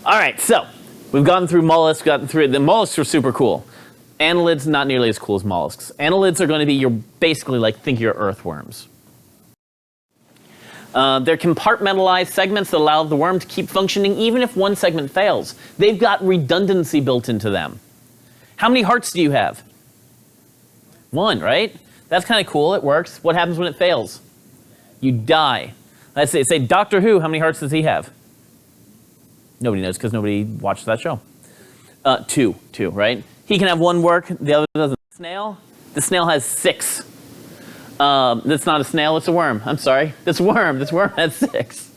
All right, so we've gone through mollusks, the mollusks are super cool. Annelids, not nearly as cool as mollusks. Annelids are going to be basically like, think your earthworms. They're compartmentalized segments that allow the worm to keep functioning even if one segment fails. They've got redundancy built into them. How many hearts do you have? One, right? That's kind of cool, it works. What happens when it fails? You die. Let's say Doctor Who, how many hearts does he have? Nobody knows because nobody watched that show. Two, right? He can have one work, the other doesn't. Snail? The snail has 6. That's not a snail, it's a worm. I'm sorry. This worm has 6.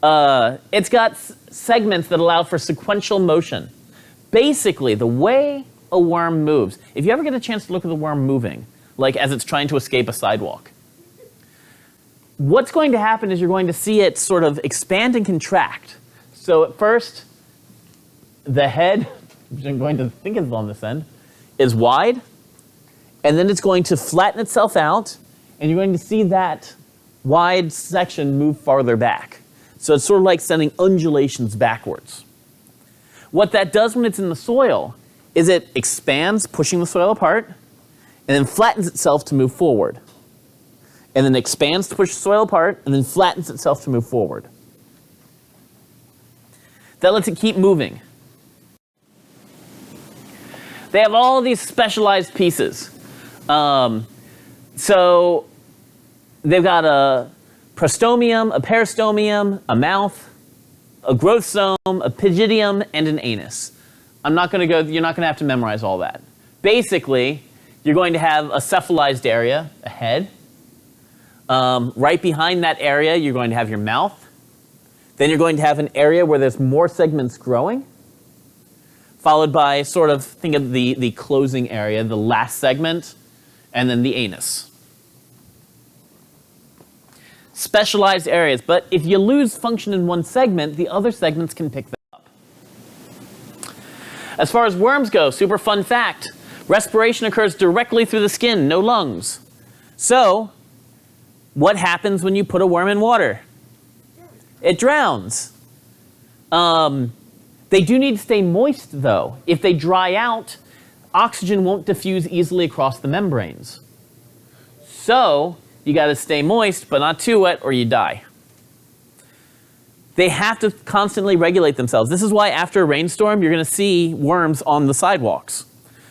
It's got segments that allow for sequential motion. Basically, the way a worm moves, if you ever get a chance to look at the worm moving, like as it's trying to escape a sidewalk, what's going to happen is you're going to see it sort of expand and contract. So at first, the head, which I'm going to think is on this end, is wide, and then it's going to flatten itself out, and you're going to see that wide section move farther back. So it's sort of like sending undulations backwards. What that does when it's in the soil is it expands, pushing the soil apart, and then flattens itself to move forward. And then expands to push the soil apart, and then flattens itself to move forward. That lets it keep moving. They have all these specialized pieces. So they've got a prostomium, a peristomium, a mouth, a growth zone, a pygidium, and an anus. You're not going to have to memorize all that. Basically, you're going to have a cephalized area, a head. Right behind that area, you're going to have your mouth. Then you're going to have an area where there's more segments growing, followed by sort of, think of the closing area, the last segment, and then the anus. Specialized areas, but if you lose function in one segment, the other segments can pick that up. As far as worms go, super fun fact, respiration occurs directly through the skin, no lungs. So, what happens when you put a worm in water? It drowns. They do need to stay moist, though. If they dry out, oxygen won't diffuse easily across the membranes. So, you got to stay moist, but not too wet, or you die. They have to constantly regulate themselves. This is why after a rainstorm, you're going to see worms on the sidewalks,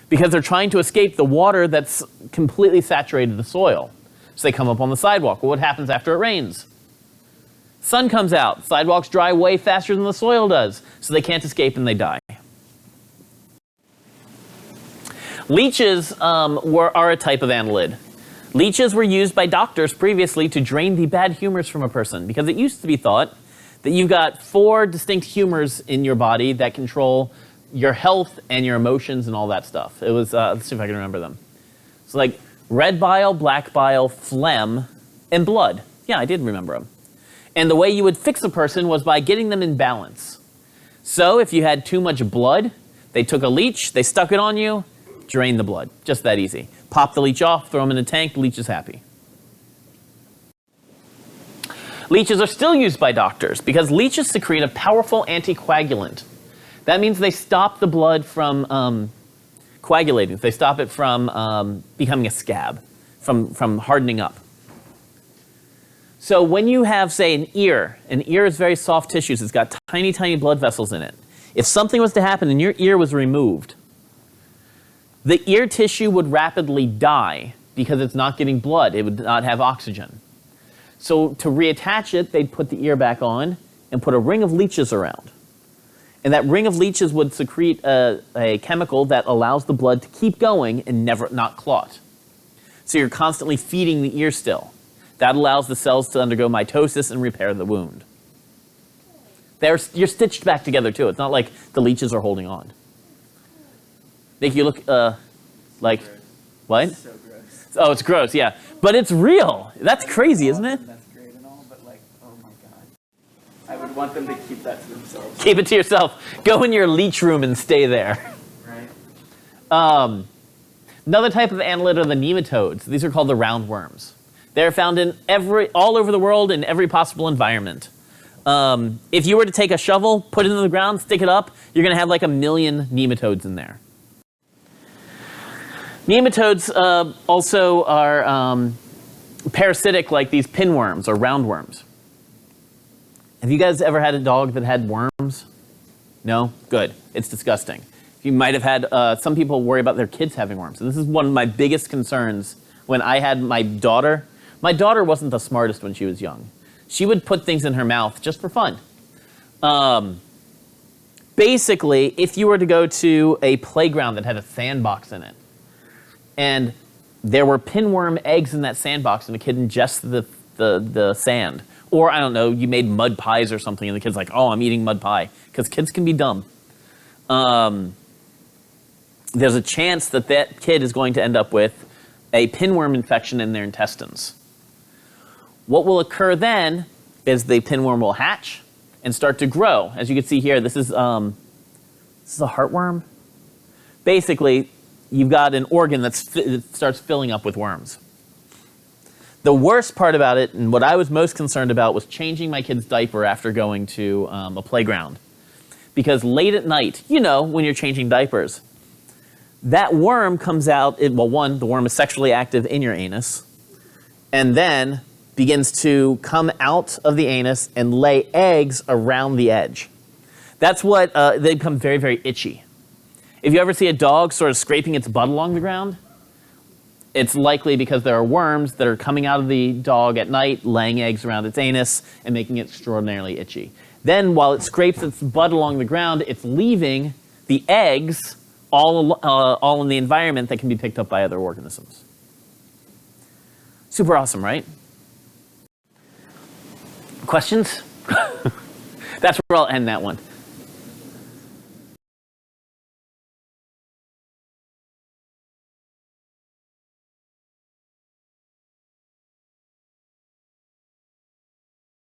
because they're trying to escape the water that's completely saturated the soil. So they come up on the sidewalk. Well, what happens after it rains? Sun comes out. Sidewalks dry way faster than the soil does, so they can't escape and they die. Leeches are a type of annelid. Leeches were used by doctors previously to drain the bad humors from a person, because it used to be thought that you've got 4 distinct humors in your body that control your health and your emotions and all that stuff. It was, let's see if I can remember them. So like red bile, black bile, phlegm, and blood. Yeah, I did remember them. And the way you would fix a person was by getting them in balance. So if you had too much blood, they took a leech, they stuck it on you, drain the blood. Just that easy. Pop the leech off, throw them in a tank, the leech is happy. Leeches are still used by doctors because leeches secrete a powerful anticoagulant. That means they stop the blood from coagulating. They stop it from becoming a scab, from hardening up. So when you have, say, an ear is very soft tissues. It's got tiny, tiny blood vessels in it. If something was to happen and your ear was removed, the ear tissue would rapidly die because it's not getting blood. It would not have oxygen. So to reattach it, they'd put the ear back on and put a ring of leeches around. And that ring of leeches would secrete a chemical that allows the blood to keep going and not clot. So you're constantly feeding the ear still. That allows the cells to undergo mitosis and repair the wound. You're stitched back together too. It's not like the leeches are holding on. Make you look like, what? It's so gross. Oh, it's gross, yeah. But it's real. That's crazy, isn't it? That's great and all, but like, oh my God. I would want them to keep that to themselves. Keep it to yourself. Go in your leech room and stay there. Right. Another type of annelid are the nematodes. These are called the roundworms. They're found in all over the world in every possible environment. If you were to take a shovel, put it into the ground, stick it up, you're going to have like 1 million nematodes in there. Nematodes also are parasitic like these pinworms or roundworms. Have you guys ever had a dog that had worms? No? Good. It's disgusting. You might have had, some people worry about their kids having worms. And this is one of my biggest concerns when I had my daughter. My daughter wasn't the smartest when she was young. She would put things in her mouth just for fun. Basically, if you were to go to a playground that had a sandbox in it, and there were pinworm eggs in that sandbox, and the kid ingests the sand, or I don't know, you made mud pies or something, and the kid's like, oh, I'm eating mud pie, because kids can be dumb. There's a chance that that kid is going to end up with a pinworm infection in their intestines. What will occur then is the pinworm will hatch and start to grow. As you can see here, this is a heartworm. Basically, you've got an organ that starts filling up with worms. The worst part about it, and what I was most concerned about, was changing my kid's diaper after going to a playground. Because late at night, you know, when you're changing diapers, that worm comes out, well, one, the worm is sexually active in your anus, and then begins to come out of the anus and lay eggs around the edge. That's what, they become very, very itchy. If you ever see a dog sort of scraping its butt along the ground, it's likely because there are worms that are coming out of the dog at night, laying eggs around its anus, and making it extraordinarily itchy. Then, while it scrapes its butt along the ground, it's leaving the eggs all in the environment that can be picked up by other organisms. Super awesome, right? Questions? That's where I'll end that one.